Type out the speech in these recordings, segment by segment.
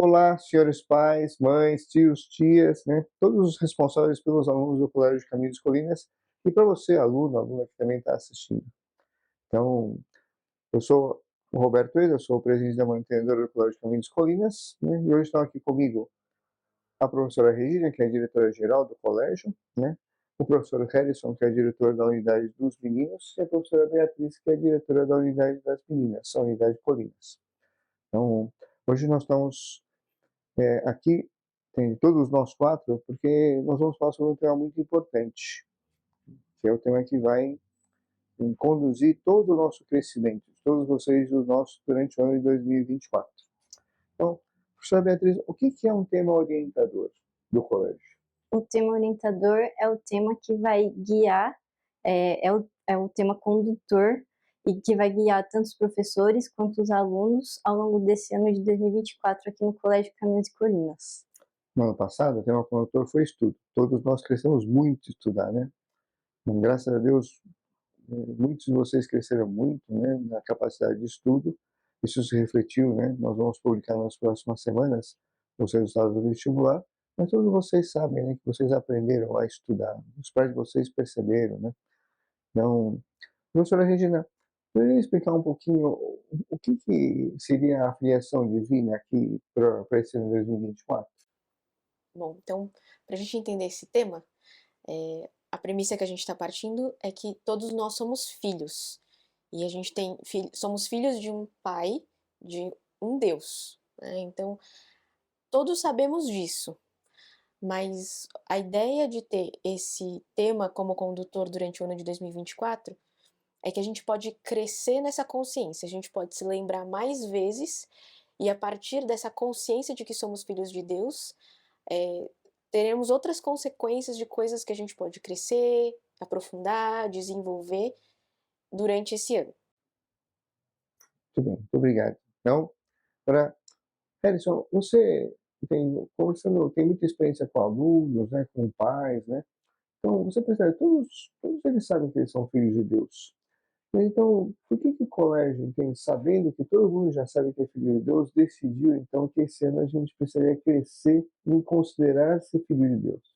Olá, senhores pais, mães, tios, tias, né? Todos os responsáveis pelos alunos do Colégio de Caminhos e Colinas e para você, aluno, aluna que também está assistindo. Então, eu sou o Roberto Eda, eu sou o presidente da mantenedora do Colégio de Caminhos e Colinas, né? E hoje estão aqui comigo a professora Regina, que é a diretora-geral do colégio, né? O professor Harrison, que é diretor da unidade dos meninos, e a professora Beatriz, que é diretora da unidade das meninas, a unidade Colinas. Então, hoje nós estamos aqui, tem todos nós quatro, porque nós vamos falar sobre um tema muito importante, que é o tema que vai conduzir todo o nosso crescimento, todos vocês durante o ano de 2024. Então, professora Beatriz, o que é um tema orientador do colégio? O tema orientador é o tema que vai guiar, é o tema condutor e que vai guiar tanto os professores quanto os alunos ao longo desse ano de 2024 aqui no Colégio Caminhos e Colinas. No ano passado, o tema condutor foi estudo. Todos nós crescemos muito estudar, né? Graças a Deus, muitos de vocês cresceram muito, né, na capacidade de estudo. Isso se refletiu, né? Nós vamos publicar nas próximas semanas os resultados do vestibular. Mas todos vocês sabem, né, que vocês aprenderam a estudar. Os pais de vocês perceberam, né? Então, professora Regina, poderia explicar um pouquinho o que seria a filiação divina aqui para esse ano de 2024? Bom, então, para a gente entender esse tema, a premissa que a gente está partindo é que todos nós somos filhos. E a gente somos filhos de um pai, de um Deus, né? Então, todos sabemos disso. Mas a ideia de ter esse tema como condutor durante o ano de 2024 é que a gente pode crescer nessa consciência, a gente pode se lembrar mais vezes e a partir dessa consciência de que somos filhos de Deus, teremos outras consequências de coisas que a gente pode crescer, aprofundar, desenvolver durante esse ano. Muito bem, muito obrigado. Então, para Harrison, você tem muita experiência com alunos, né, com pais, né? Então, você percebe, todos eles sabem que eles são filhos de Deus. Então, por que o colégio, então, sabendo que todo mundo já sabe que é filho de Deus, decidiu então que esse ano a gente precisaria crescer em considerar-se filho de Deus?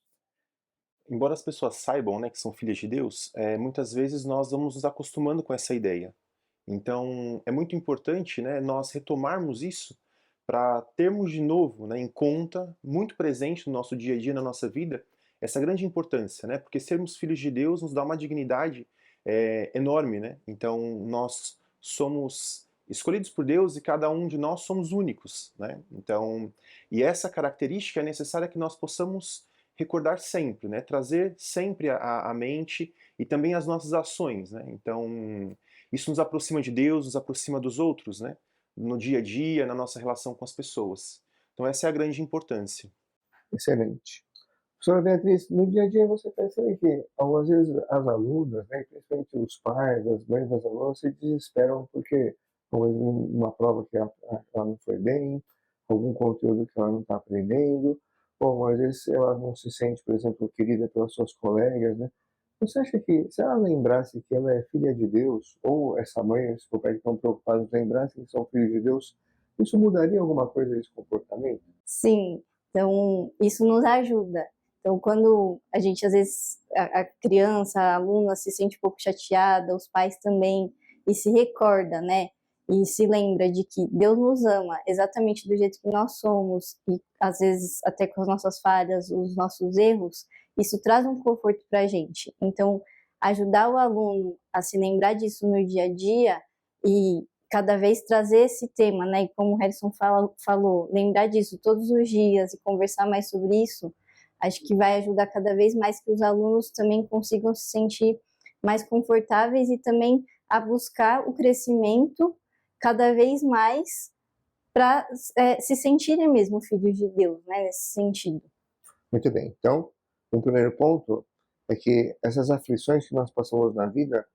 Embora as pessoas saibam, né, que são filhas de Deus, muitas vezes nós vamos nos acostumando com essa ideia. Então, é muito importante, né, nós retomarmos isso para termos de novo, né, em conta, muito presente no nosso dia a dia, na nossa vida, essa grande importância, né, porque sermos filhos de Deus nos dá uma dignidade enorme, né? Então, nós somos escolhidos por Deus e cada um de nós somos únicos, né? Então, e essa característica é necessária que nós possamos recordar sempre, né? Trazer sempre à mente e também as nossas ações, né? Então, isso nos aproxima de Deus, nos aproxima dos outros, né? No dia a dia, na nossa relação com as pessoas. Então, essa é a grande importância. Excelente. Professora Beatriz, no dia a dia você percebe que algumas vezes as alunas, né, principalmente os pais, as mães das alunas, se desesperam porque talvez uma prova que ela não foi bem, algum conteúdo que ela não está aprendendo, ou às vezes ela não se sente, por exemplo, querida pelas suas colegas, né? Você acha que se ela lembrasse que ela é filha de Deus, ou essa mãe, esse pai que estão preocupados lembrassem que são filhos de Deus, isso mudaria alguma coisa nesse comportamento? Sim, então isso nos ajuda. Então, quando a gente, às vezes, a criança, a aluna se sente um pouco chateada, os pais também, e se recorda, né? E se lembra de que Deus nos ama exatamente do jeito que nós somos, e às vezes até com as nossas falhas, os nossos erros, isso traz um conforto para a gente. Então, ajudar o aluno a se lembrar disso no dia a dia e cada vez trazer esse tema, né? E como o Harrison falou, lembrar disso todos os dias e conversar mais sobre isso, acho que vai ajudar cada vez mais que os alunos também consigam se sentir mais confortáveis e também a buscar o crescimento cada vez mais para se sentirem mesmo filhos de Deus, né, nesse sentido. Muito bem. Então, o primeiro ponto é que essas aflições que nós passamos na vida,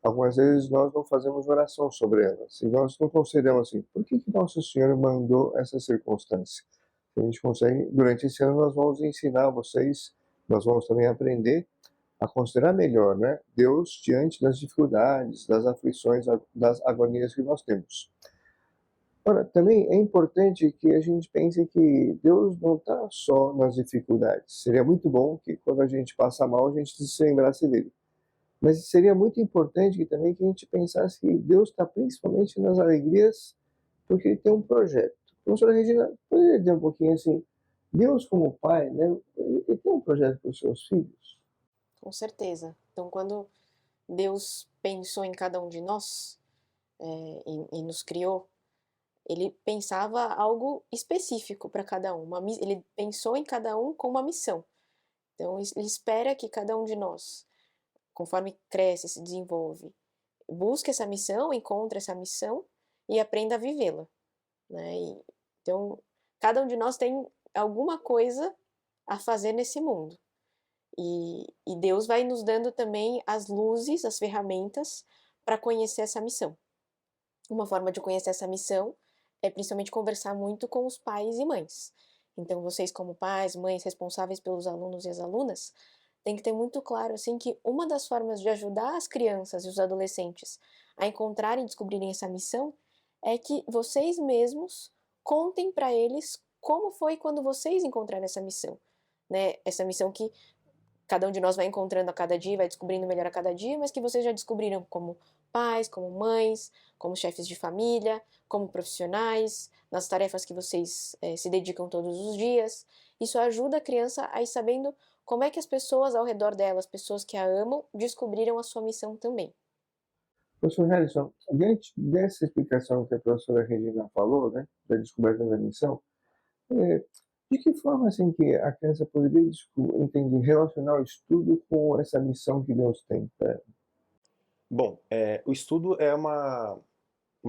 algumas vezes nós não fazemos oração sobre elas. E nós não consideramos assim, por que Nosso Senhor mandou essa circunstância? A gente consegue, durante esse ano nós vamos ensinar vocês, nós vamos também aprender a considerar melhor, né, Deus diante das dificuldades, das aflições, das agonias que nós temos. Ora, também é importante que a gente pense que Deus não está só nas dificuldades. Seria muito bom que quando a gente passa mal, a gente se lembrasse dele. Mas seria muito importante também que a gente pensasse que Deus está principalmente nas alegrias, porque ele tem um projeto. Professora Regina, poderia dizer um pouquinho assim, Deus como pai, né, ele tem um projeto para os seus filhos? Com certeza. Então, quando Deus pensou em cada um de nós, e nos criou, ele pensava algo específico para cada um. Ele pensou em cada um com uma missão. Então, ele espera que cada um de nós, conforme cresce, se desenvolve, busque essa missão, encontre essa missão e aprenda a vivê-la, né? Então, cada um de nós tem alguma coisa a fazer nesse mundo. E Deus vai nos dando também as luzes, as ferramentas para conhecer essa missão. Uma forma de conhecer essa missão é principalmente conversar muito com os pais e mães. Então, vocês como pais, mães responsáveis pelos alunos e as alunas, tem que ter muito claro assim que uma das formas de ajudar as crianças e os adolescentes a encontrarem e descobrirem essa missão é que vocês mesmos contem para eles como foi quando vocês encontraram essa missão, né? Essa missão que cada um de nós vai encontrando a cada dia, vai descobrindo melhor a cada dia, mas que vocês já descobriram como pais, como mães, como chefes de família, como profissionais, nas tarefas que vocês se dedicam todos os dias. Isso ajuda a criança a ir sabendo como é que as pessoas ao redor dela, as pessoas que a amam, descobriram a sua missão também. Professor Harrison, diante dessa explicação que a professora Regina falou, né, da descoberta da missão, é, de que forma assim que a criança poderia entender, relacionar o estudo com essa missão que Deus tem para ela? Bom, o estudo é uma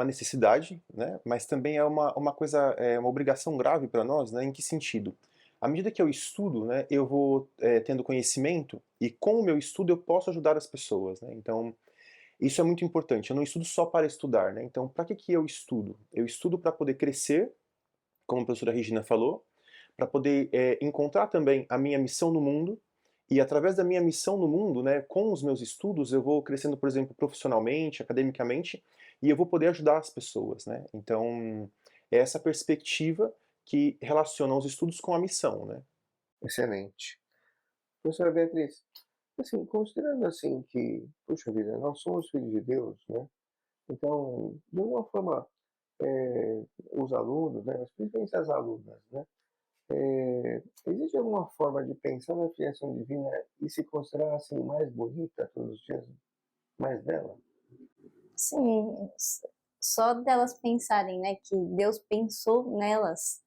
necessidade, né, mas também é uma coisa, uma obrigação grave para nós, né, em que sentido? À medida que eu estudo, né, eu vou tendo conhecimento e com o meu estudo eu posso ajudar as pessoas, né, então isso é muito importante. Eu não estudo só para estudar, né, então para que eu estudo? Eu estudo para poder crescer, como a professora Regina falou, para poder encontrar também a minha missão no mundo, e através da minha missão no mundo, né, com os meus estudos, eu vou crescendo, por exemplo, profissionalmente, academicamente, e eu vou poder ajudar as pessoas, né? Então, é essa perspectiva que relaciona os estudos com a missão, né? Excelente. Professora Beatriz, assim, considerando assim que, puxa vida, nós somos filhos de Deus, né? Então, de alguma forma, os alunos, né, mas principalmente as alunas, né? Existe alguma forma de pensar na filiação divina e se considerar assim mais bonita todos os dias, mais bela? Sim, só delas pensarem, né, que Deus pensou nelas,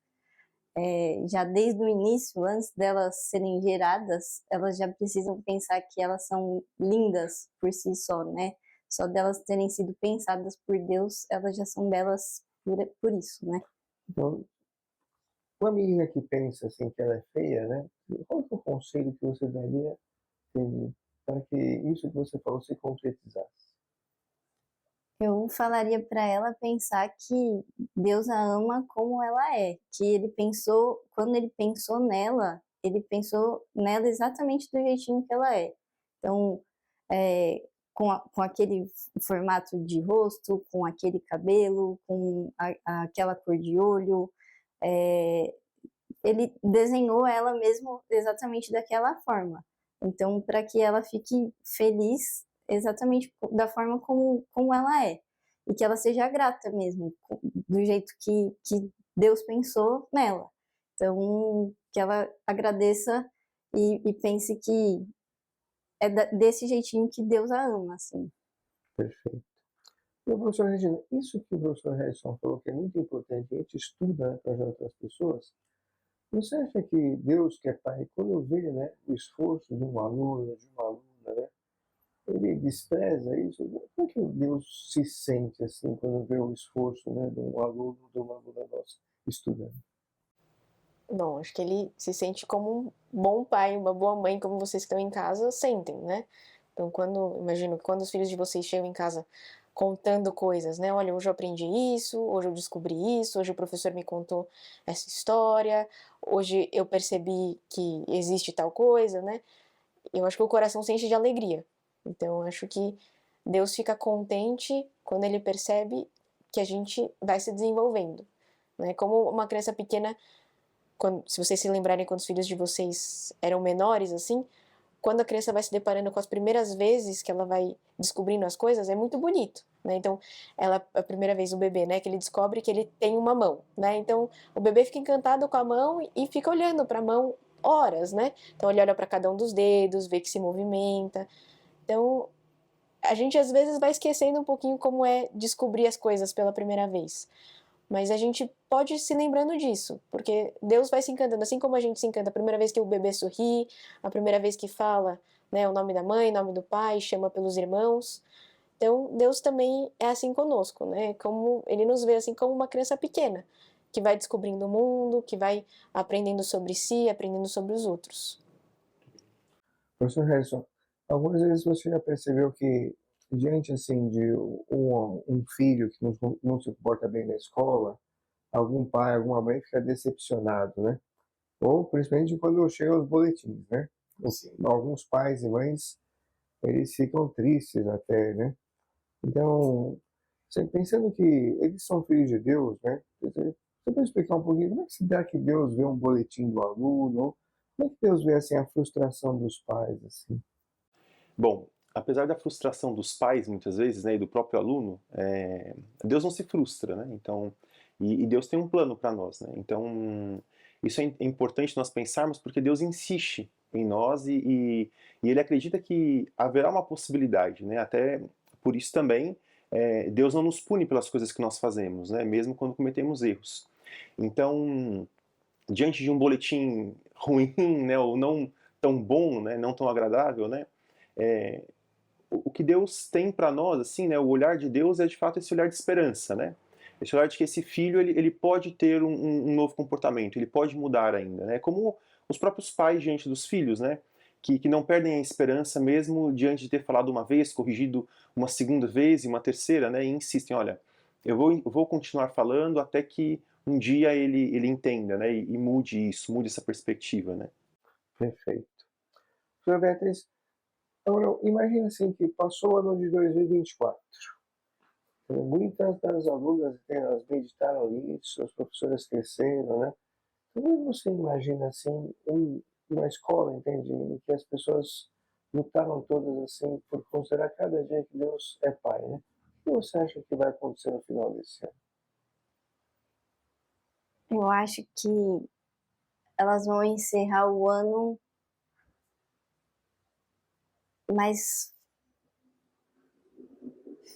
já desde o início, antes delas serem geradas, elas já precisam pensar que elas são lindas por si só, né? Só delas terem sido pensadas por Deus, elas já são belas por isso, né? Então, uma menina que pensa assim que ela é feia, né? Qual que é o conselho que você daria para que isso que você falou se concretizasse? Eu falaria para ela pensar que Deus a ama como ela é, que ele pensou, quando ele pensou nela exatamente do jeitinho que ela é. Então, com aquele formato de rosto, com aquele cabelo, com aquela cor de olho, é, ele desenhou ela mesmo exatamente daquela forma. Então, para que ela fique feliz exatamente da forma como ela é. E que ela seja grata mesmo, do jeito que Deus pensou nela. Então, que ela agradeça e pense que é desse jeitinho que Deus a ama, assim. Perfeito. E o professor Regina, isso que o professor Harrison falou que é muito importante, a gente estuda, né, para ajudar outras pessoas. Você acha que Deus, que é Pai, quando vê, né, o esforço de um aluno, de uma aluna, né, ele despreza isso? Como é que Deus se sente assim quando vê o esforço, né, de um aluno, de uma aluna nossa estudando? Bom, acho que ele se sente como um bom pai, uma boa mãe, como vocês que estão em casa sentem, né? Então, imagino que quando os filhos de vocês chegam em casa contando coisas, né? Olha, hoje eu aprendi isso, hoje eu descobri isso, hoje o professor me contou essa história, hoje eu percebi que existe tal coisa, né? Eu acho que o coração se enche de alegria. Então, acho que Deus fica contente quando ele percebe que a gente vai se desenvolvendo, né? Como uma criança pequena, se vocês se lembrarem quando os filhos de vocês eram menores, assim, quando a criança vai se deparando com as primeiras vezes que ela vai descobrindo as coisas, é muito bonito, né? Então, a primeira vez o bebê, né, que ele descobre que ele tem uma mão, né? Então, o bebê fica encantado com a mão e fica olhando para a mão horas, né? Então, ele olha para cada um dos dedos, vê que se movimenta. Então, a gente às vezes vai esquecendo um pouquinho como é descobrir as coisas pela primeira vez. Mas a gente pode ir se lembrando disso, porque Deus vai se encantando, assim como a gente se encanta a primeira vez que o bebê sorri, a primeira vez que fala, né, o nome da mãe, o nome do pai, chama pelos irmãos. Então, Deus também é assim conosco, né? Como ele nos vê assim como uma criança pequena, que vai descobrindo o mundo, que vai aprendendo sobre si, aprendendo sobre os outros. Professor Harrison, algumas vezes você já percebeu que, diante assim, de um filho que não se comporta bem na escola, algum pai, alguma mãe fica decepcionado, né? Ou principalmente quando chegam os boletins, né? Alguns pais e mães, eles ficam tristes até, né? Então, pensando que eles são filhos de Deus, né? Você pode explicar um pouquinho como é que se dá que Deus vê um boletim do aluno? Como é que Deus vê assim a frustração dos pais assim? Bom, apesar da frustração dos pais, muitas vezes, né, e do próprio aluno, Deus não se frustra, né? Então, e Deus tem um plano para nós, né? Então, isso é importante nós pensarmos porque Deus insiste em nós e Ele acredita que haverá uma possibilidade, né? Até por isso também, Deus não nos pune pelas coisas que nós fazemos, né? Mesmo quando cometemos erros. Então, diante de um boletim ruim, né, ou não tão bom, né, não tão agradável, né, é, o que Deus tem para nós, assim, né, o olhar de Deus é de fato esse olhar de esperança, né? Esse olhar de que esse filho ele pode ter um novo comportamento, ele pode mudar ainda, né? Como os próprios pais diante dos filhos, né? Que não perdem a esperança mesmo diante de ter falado uma vez, corrigido uma segunda vez e uma terceira, né? E insistem, olha, eu vou continuar falando até que um dia ele entenda, né? E mude isso, mude essa perspectiva, né? Perfeito. Professora Beatriz, agora imagina assim que passou o ano de 2024. Muitas das alunas, elas meditaram nisso, as professoras cresceram, né? Como você imagina assim uma escola, entende, em que as pessoas lutaram todas assim por considerar cada dia que Deus é Pai, né? O que você acha que vai acontecer no final desse ano? Eu acho que elas vão encerrar o ano mais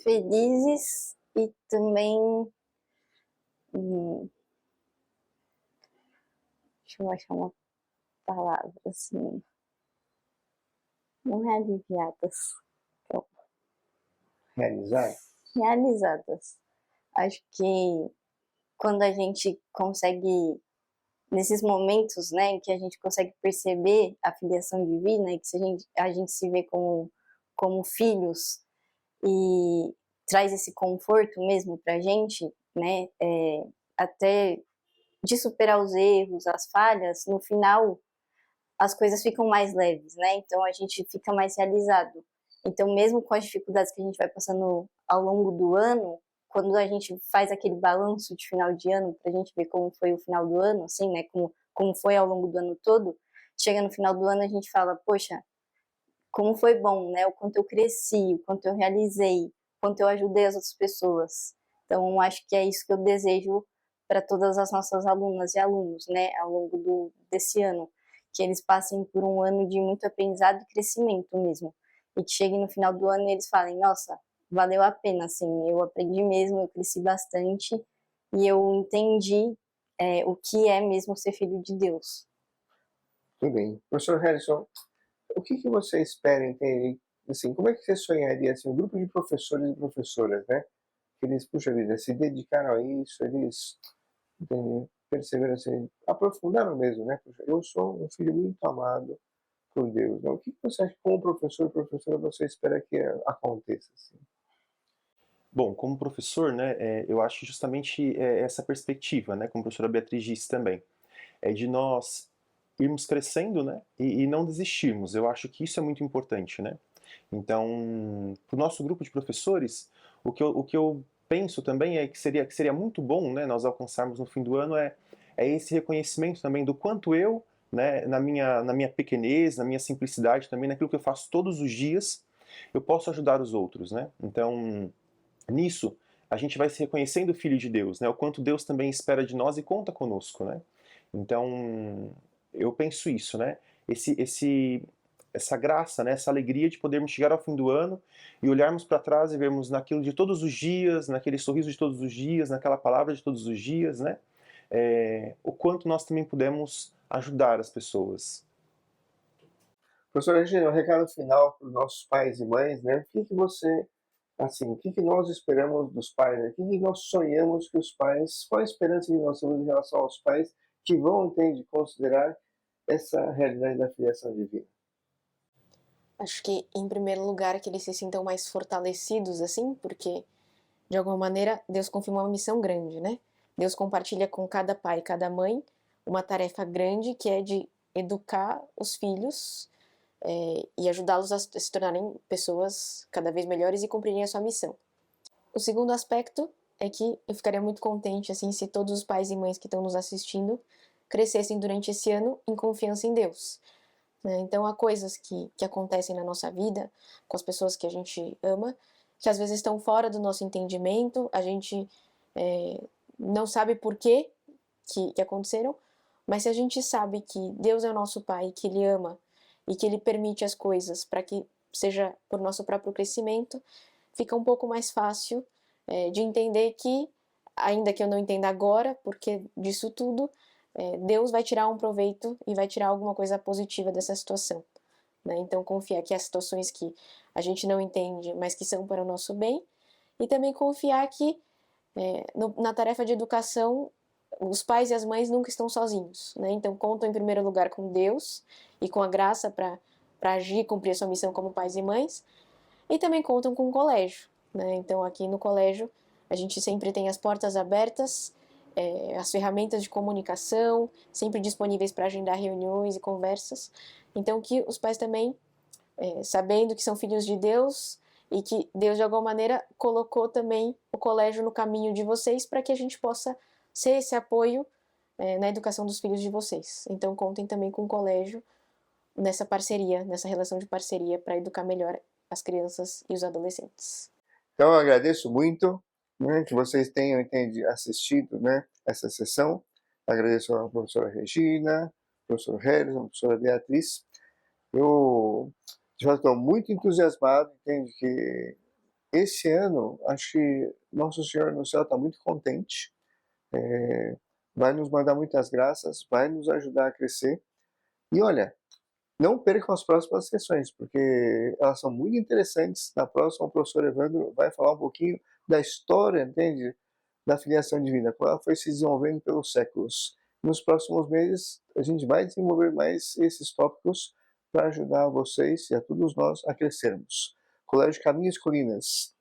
felizes e também, deixa eu achar uma palavra assim, não é aliviadas, Realizar? realizadas. Acho que quando a gente consegue, nesses momentos, né, em que a gente consegue perceber a filiação divina e que a gente se vê como filhos e traz esse conforto mesmo pra gente, né, até de superar os erros, as falhas, no final as coisas ficam mais leves, né? Então a gente fica mais realizado. Então mesmo com as dificuldades que a gente vai passando ao longo do ano, quando a gente faz aquele balanço de final de ano pra gente ver como foi o final do ano, assim, né? Como foi ao longo do ano todo, chega no final do ano a gente fala, poxa, como foi bom, né? O quanto eu cresci, o quanto eu realizei, o quanto eu ajudei as outras pessoas. Então, acho que é isso que eu desejo para todas as nossas alunas e alunos, né, ao longo desse ano, que eles passem por um ano de muito aprendizado e crescimento mesmo, e que cheguem no final do ano e eles falem, nossa, valeu a pena, assim, eu aprendi mesmo, eu cresci bastante e eu entendi o que é mesmo ser filho de Deus. Tudo bem. Professor Harrison, o que você espera, entende? Assim, como é que você sonharia, assim, um grupo de professores e professoras, né? Que eles, puxa vida, se dedicaram a isso, eles perceberam assim, aprofundaram mesmo, né? Puxa, eu sou um filho muito amado por Deus, né? O que você acha que como professor e professora você espera que aconteça, assim? Bom, como professor, né, eu acho justamente essa perspectiva, né, como a professora Beatriz disse também, é de nós irmos crescendo, né, e não desistirmos. Eu acho que isso é muito importante, né. Então, para o nosso grupo de professores, o que eu penso também é que seria muito bom, né, nós alcançarmos no fim do ano é esse reconhecimento também do quanto eu, né, na minha pequenez, na minha simplicidade também, naquilo que eu faço todos os dias, eu posso ajudar os outros, né? Então, nisso, a gente vai se reconhecendo filho de Deus, né? O quanto Deus também espera de nós e conta conosco, né? Então, eu penso isso, né? Essa graça, né? Essa alegria de podermos chegar ao fim do ano e olharmos para trás e vermos naquilo de todos os dias, naquele sorriso de todos os dias, naquela palavra de todos os dias, né? O quanto nós também pudemos ajudar as pessoas. Professora Regina, um recado final para os nossos pais e mães, né? O que nós esperamos dos pais, né? O que nós sonhamos que os pais, qual a esperança que nós temos em relação aos pais que vão, entende, considerar essa realidade da filiação divina? Acho que, em primeiro lugar, que eles se sintam mais fortalecidos, assim, porque, de alguma maneira, Deus confia uma missão grande, né? Deus compartilha com cada pai e cada mãe uma tarefa grande que é de educar os filhos e ajudá-los a se tornarem pessoas cada vez melhores e cumprirem a sua missão. O segundo aspecto é que eu ficaria muito contente assim se todos os pais e mães que estão nos assistindo crescessem durante esse ano em confiança em Deus. Então há coisas que acontecem na nossa vida, com as pessoas que a gente ama, que às vezes estão fora do nosso entendimento, a gente não sabe por que aconteceram, mas se a gente sabe que Deus é o nosso Pai, que Ele ama e que Ele permite as coisas para que seja por nosso próprio crescimento, fica um pouco mais fácil de entender que, ainda que eu não entenda agora, porque disso tudo, Deus vai tirar um proveito e vai tirar alguma coisa positiva dessa situação. Né? Então, confiar que há situações que a gente não entende, mas que são para o nosso bem, e também confiar que na tarefa de educação, os pais e as mães nunca estão sozinhos. Né? Então, contam em primeiro lugar com Deus e com a graça para agir e cumprir a sua missão como pais e mães, e também contam com o colégio. Né? Então, aqui no colégio, a gente sempre tem as portas abertas, as ferramentas de comunicação, sempre disponíveis para agendar reuniões e conversas. Então, que os pais também, sabendo que são filhos de Deus e que Deus, de alguma maneira, colocou também o colégio no caminho de vocês para que a gente possa ser esse apoio na educação dos filhos de vocês. Então, contem também com o colégio nessa parceria, nessa relação de parceria para educar melhor as crianças e os adolescentes. Então, eu agradeço muito, né, que vocês tenham assistido, né, essa sessão. Agradeço à professora Regina, ao professor Harrison, à professora Beatriz. Eu já estou muito entusiasmado, entende, que esse ano, acho que Nosso Senhor no céu está muito contente, vai nos mandar muitas graças, vai nos ajudar a crescer. E olha, não percam as próximas sessões, porque elas são muito interessantes. Na próxima, o professor Evandro vai falar um pouquinho da história, entende? Da filiação divina, como ela foi se desenvolvendo pelos séculos. Nos próximos meses, a gente vai desenvolver mais esses tópicos para ajudar vocês e a todos nós a crescermos. Colégio Caminhos e Colinas,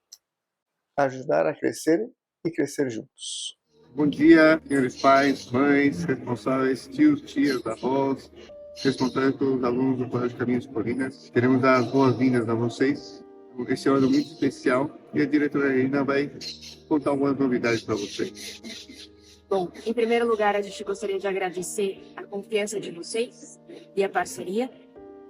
ajudar a crescer e crescer juntos. Bom dia, senhores pais, mães, responsáveis, tios, tias, avós, responsáveis pelos alunos do Colégio Caminhos e Colinas. Queremos dar as boas-vindas a vocês. Esse é um ano muito especial e a diretora Regina vai contar algumas novidades para vocês. Bom, em primeiro lugar, a gente gostaria de agradecer a confiança de vocês e a parceria.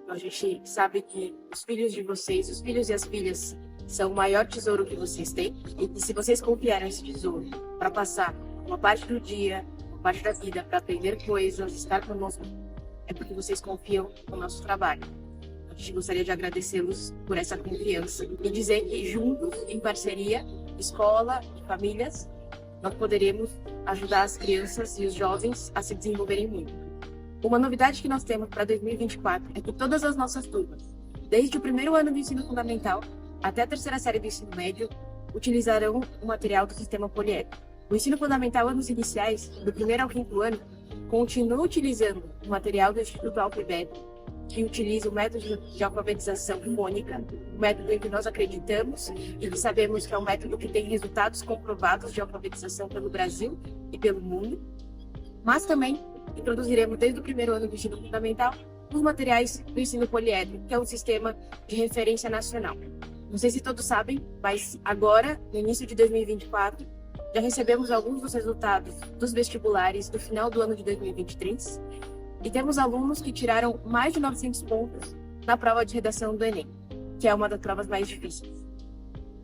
A gente sabe que os filhos de vocês, os filhos e as filhas, são o maior tesouro que vocês têm. E que se vocês confiarem esse tesouro para passar uma parte do dia, uma parte da vida, para aprender coisas, estar conosco, é porque vocês confiam no nosso trabalho. A gente gostaria de agradecê-los por essa confiança e dizer que juntos, em parceria, escola e famílias, nós poderemos ajudar as crianças e os jovens a se desenvolverem muito. Uma novidade que nós temos para 2024 é que todas as nossas turmas, desde o primeiro ano do ensino fundamental até a terceira série do ensino médio, utilizarão o material do sistema Poliedro. O ensino fundamental, anos iniciais, do primeiro ao quinto ano, continua utilizando o material do Instituto Alphabet, que utiliza o método de alfabetização fônica, o método em que nós acreditamos e que sabemos que é um método que tem resultados comprovados de alfabetização pelo Brasil e pelo mundo. Mas também introduziremos desde o primeiro ano do ensino fundamental os materiais do ensino poliédrico, que é um sistema de referência nacional. Não sei se todos sabem, mas agora, no início de 2024, já recebemos alguns dos resultados dos vestibulares do final do ano de 2023 e temos alunos que tiraram mais de 900 pontos na prova de redação do Enem, que é uma das provas mais difíceis.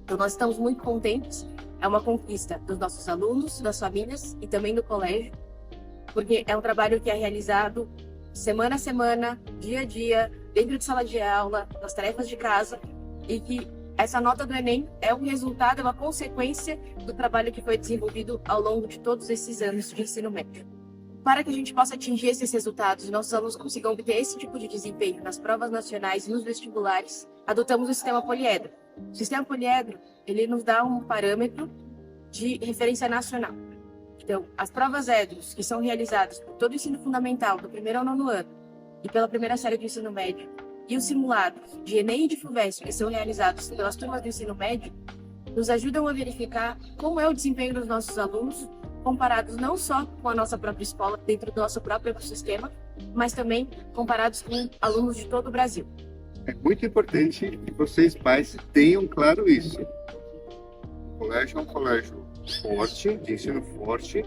Então, nós estamos muito contentes. É uma conquista dos nossos alunos, das famílias e também do colégio, porque é um trabalho que é realizado semana a semana, dia a dia, dentro de sala de aula, nas tarefas de casa, e que essa nota do Enem é um resultado, é uma consequência do trabalho que foi desenvolvido ao longo de todos esses anos de ensino médio. Para que a gente possa atingir esses resultados e nossos alunos consigam obter esse tipo de desempenho nas provas nacionais e nos vestibulares, adotamos o sistema poliedro. O sistema poliedro, ele nos dá um parâmetro de referência nacional. Então, as provas EDROS, que são realizadas por todo o ensino fundamental, do 1º ao 9º ano, e pela primeira série do ensino médio, e os simulados de Enem e de FUVEST, que são realizados pelas turmas do ensino médio, nos ajudam a verificar como é o desempenho dos nossos alunos, comparados não só com a nossa própria escola, dentro do nosso próprio ecossistema, mas também comparados com alunos de todo o Brasil. É muito importante que vocês, pais, tenham claro isso. O colégio é um colégio forte, de ensino forte,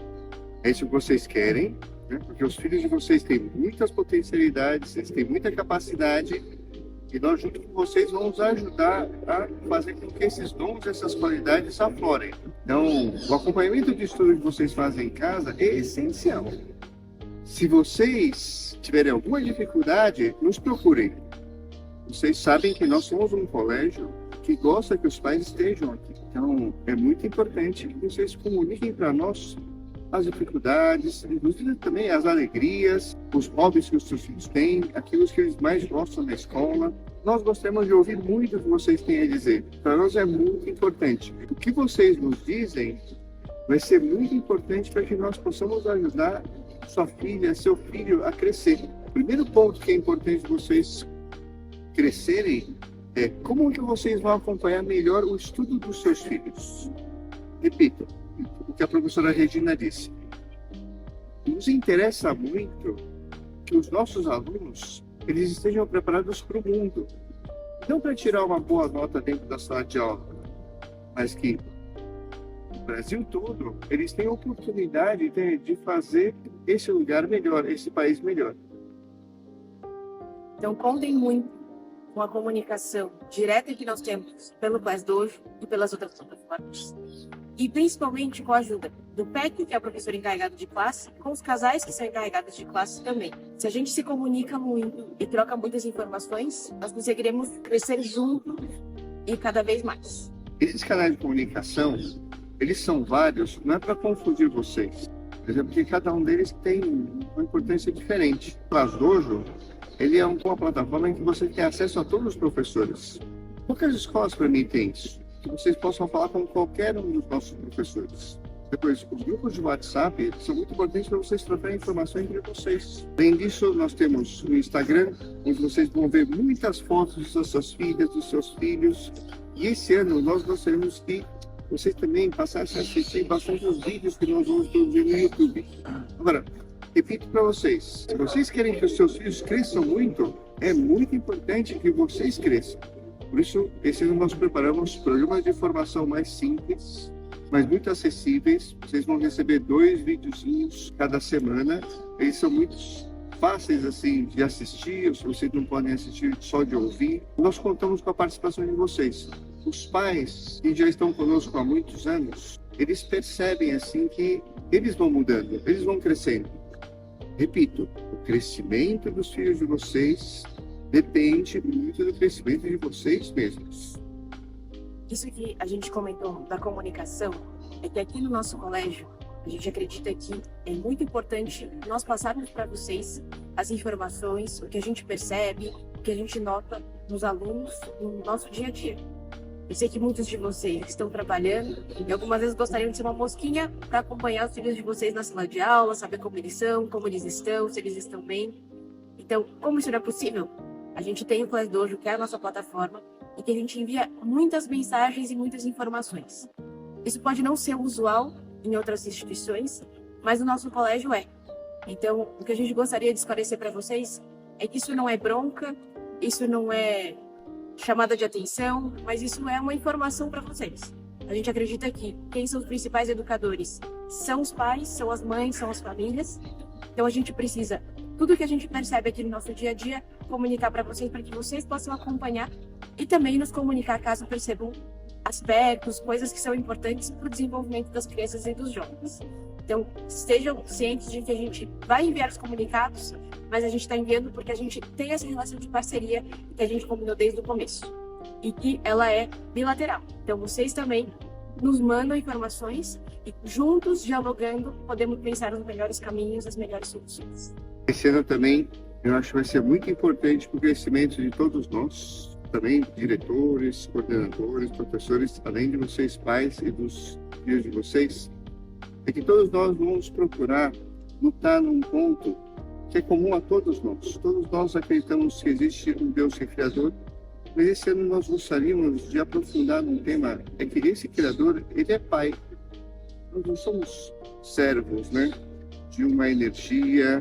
é isso que vocês querem, né? Porque os filhos de vocês têm muitas potencialidades, eles têm muita capacidade, e nós, junto com vocês, vamos ajudar a fazer com que esses dons, essas qualidades aflorem. Então, o acompanhamento de estudo que vocês fazem em casa é essencial. Se vocês tiverem alguma dificuldade, nos procurem. Vocês sabem que nós somos um colégio que gosta que os pais estejam aqui. Então, é muito importante que vocês comuniquem para nós as dificuldades, inclusive também as alegrias, os hobbies que os seus filhos têm, aquilo que eles mais gostam na escola. Nós gostaríamos de ouvir muito o que vocês têm a dizer. Para nós é muito importante. O que vocês nos dizem vai ser muito importante para que nós possamos ajudar sua filha, seu filho a crescer. O primeiro ponto que é importante vocês crescerem é como que vocês vão acompanhar melhor o estudo dos seus filhos. Repito o que a professora Regina disse. Nos interessa muito que os nossos alunos eles estejam preparados para o mundo. Não para tirar uma boa nota dentro da sala de aula, mas que no Brasil todo eles têm a oportunidade de fazer esse lugar melhor, esse país melhor. Então, contem muito com a comunicação direta que nós temos pelo Class Dojo e pelas outras plataformas. E principalmente com a ajuda do PEC, que é o professor encarregado de classe, com os casais que são encarregados de classe também. Se a gente se comunica muito e troca muitas informações, nós conseguiremos crescer juntos e cada vez mais. Esses canais de comunicação, eles são vários, não é para confundir vocês. Por exemplo, porque cada um deles tem uma importância diferente. O Class Dojo, ele é uma plataforma em que você tem acesso a todos os professores. Poucas escolas permitem isso, que vocês possam falar com qualquer um dos nossos professores. Depois, os grupos de WhatsApp são muito importantes para vocês trocarem informação entre vocês. Além disso, nós temos o Instagram, onde vocês vão ver muitas fotos das suas filhas, dos seus filhos. E esse ano, nós gostaríamos que vocês também passassem a assistir bastante os vídeos que nós vamos produzir no YouTube. Agora, repito para vocês, se vocês querem que os seus filhos cresçam muito, é muito importante que vocês cresçam. Por isso, esse ano nós preparamos programas de formação mais simples, mas muito acessíveis. Vocês vão receber 2 videozinhos cada semana. Eles são muito fáceis assim de assistir, ou se vocês não podem assistir, só de ouvir. Nós contamos com a participação de vocês. Os pais que já estão conosco há muitos anos, eles percebem assim que eles vão mudando, eles vão crescendo. Repito, o crescimento dos filhos de vocês depende muito do crescimento de vocês mesmos. Isso que a gente comentou da comunicação é que aqui no nosso colégio a gente acredita que é muito importante nós passarmos para vocês as informações, o que a gente percebe, o que a gente nota nos alunos no nosso dia a dia. Eu sei que muitos de vocês estão trabalhando e algumas vezes gostariam de ser uma mosquinha para acompanhar os filhos de vocês na sala de aula, saber como eles são, como eles estão, se eles estão bem. Então, como isso não é possível, a gente tem o Class Dojo, que é a nossa plataforma, e que a gente envia muitas mensagens e muitas informações. Isso pode não ser usual em outras instituições, mas no nosso colégio é. Então, o que a gente gostaria de esclarecer para vocês é que isso não é bronca, isso não é chamada de atenção, mas isso é uma informação para vocês. A gente acredita que quem são os principais educadores são os pais, são as mães, são as famílias. Então a gente precisa, tudo que a gente percebe aqui no nosso dia a dia, comunicar para vocês, para que vocês possam acompanhar e também nos comunicar caso percebam aspectos, coisas que são importantes para o desenvolvimento das crianças e dos jovens. Então, estejam cientes de que a gente vai enviar os comunicados, mas a gente está enviando porque a gente tem essa relação de parceria que a gente combinou desde o começo e que ela é bilateral. Então, vocês também nos mandam informações e juntos, dialogando, podemos pensar nos melhores caminhos, as melhores soluções. Esse ano também, eu acho que vai ser muito importante para o crescimento de todos nós, também diretores, coordenadores, professores, além de vocês pais e dos filhos de vocês, é que todos nós vamos procurar lutar num ponto que é comum a todos nós. Todos nós acreditamos que existe um Deus que é Criador, mas esse ano nós gostaríamos de aprofundar num tema, é que esse Criador, ele é Pai. Nós não somos servos, né? De uma energia,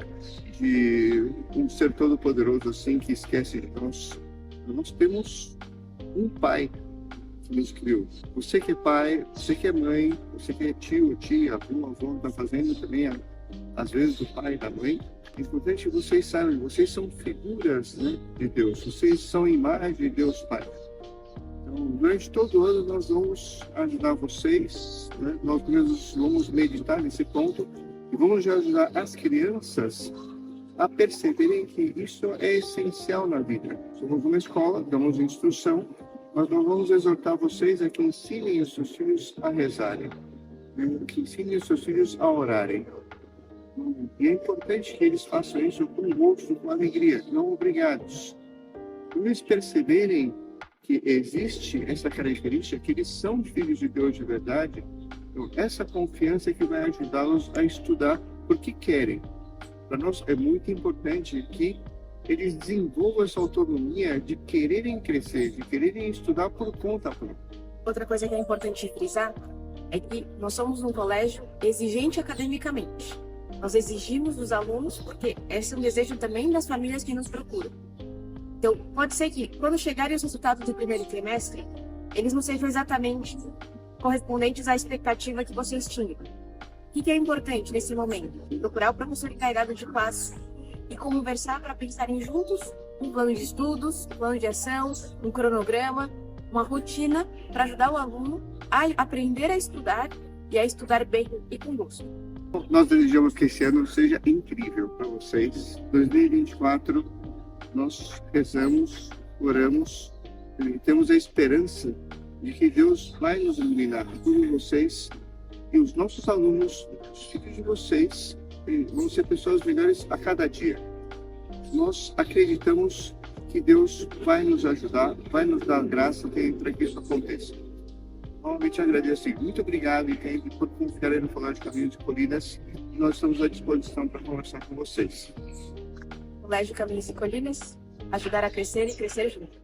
de um ser todo-poderoso assim que esquece de nós. Nós temos um Pai que nos criou. Você que é pai, você que é mãe, você que é tio, tia, avô, está fazendo também, às vezes, do pai e da mãe. É importante que vocês saibam, vocês são figuras, né, de Deus, vocês são imagem de Deus Pai. Então, durante todo o ano, nós vamos ajudar vocês, né, nós mesmos vamos meditar nesse ponto e vamos ajudar as crianças a perceberem que isso é essencial na vida. Somos uma escola, damos instrução, mas nós vamos exortar vocês a que ensinem os seus filhos a rezarem, que ensinem os seus filhos a orarem. E é importante que eles façam isso com gosto, com alegria, não obrigados. Quando eles perceberem que existe essa característica, que eles são filhos de Deus de verdade, então essa confiança é que vai ajudá-los a estudar porque querem. Para nós é muito importante que eles desenvolvam essa autonomia de quererem crescer, de quererem estudar por conta própria. Outra coisa que é importante frisar é que nós somos um colégio exigente academicamente. Nós exigimos dos alunos porque esse é um desejo também das famílias que nos procuram. Então, pode ser que quando chegarem os resultados do primeiro trimestre, eles não sejam exatamente correspondentes à expectativa que vocês tinham. O que é importante nesse momento? Procurar o professor encarregado de classe e conversar para pensarem juntos um plano de estudos, um plano de ação, um cronograma, uma rotina para ajudar o aluno a aprender a estudar e a estudar bem e com gosto. Nós desejamos que esse ano seja incrível para vocês. 2024, nós rezamos, oramos e temos a esperança de que Deus vai nos iluminar, todos vocês e os nossos alunos, os filhos de vocês, vão ser pessoas melhores a cada dia. Nós acreditamos que Deus vai nos ajudar, vai nos dar graça para que isso aconteça. Novamente agradeço e muito obrigado por confiar no Colégio Caminhos de Colinas. Nós estamos à disposição para conversar com vocês. Colégio Caminhos e Colinas, ajudar a crescer e crescer junto.